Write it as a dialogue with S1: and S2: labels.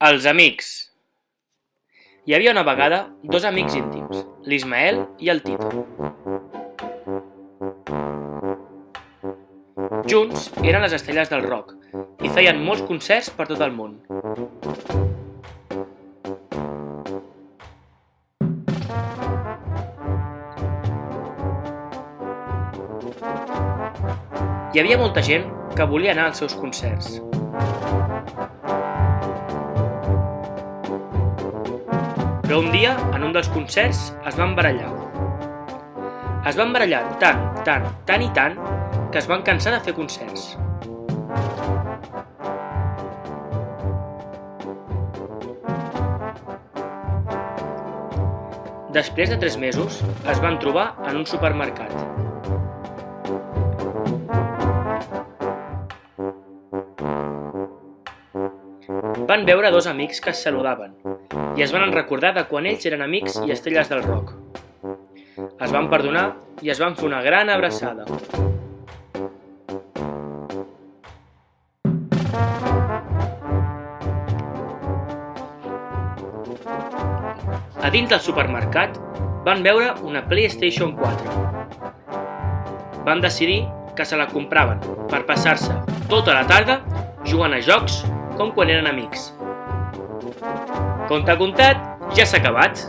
S1: Els amics. Hi havia una vegada dos amics íntims, l'Ismael i el Tito. Junts eren les estrelles del rock i feien molts concerts per tot el món. Hi havia molta gent que volia anar als seus concerts. Però un dia, en un dels concerts, es van barallar. Es van barallar tant i tant, que es van cansar de fer concerts. Després de 3 mesos, es van trobar en un supermercat. Van veure dos amics que es saludaven i es van recordar de quan ells eren amics i estrelles del rock. Es van perdonar i es van fer una gran abraçada. A dins del supermercat van veure una PlayStation 4. Van decidir que se la compraven per passar-se tota la tarda jugant a jocs com quan eren amics. Conte contat, ja s'ha acabat.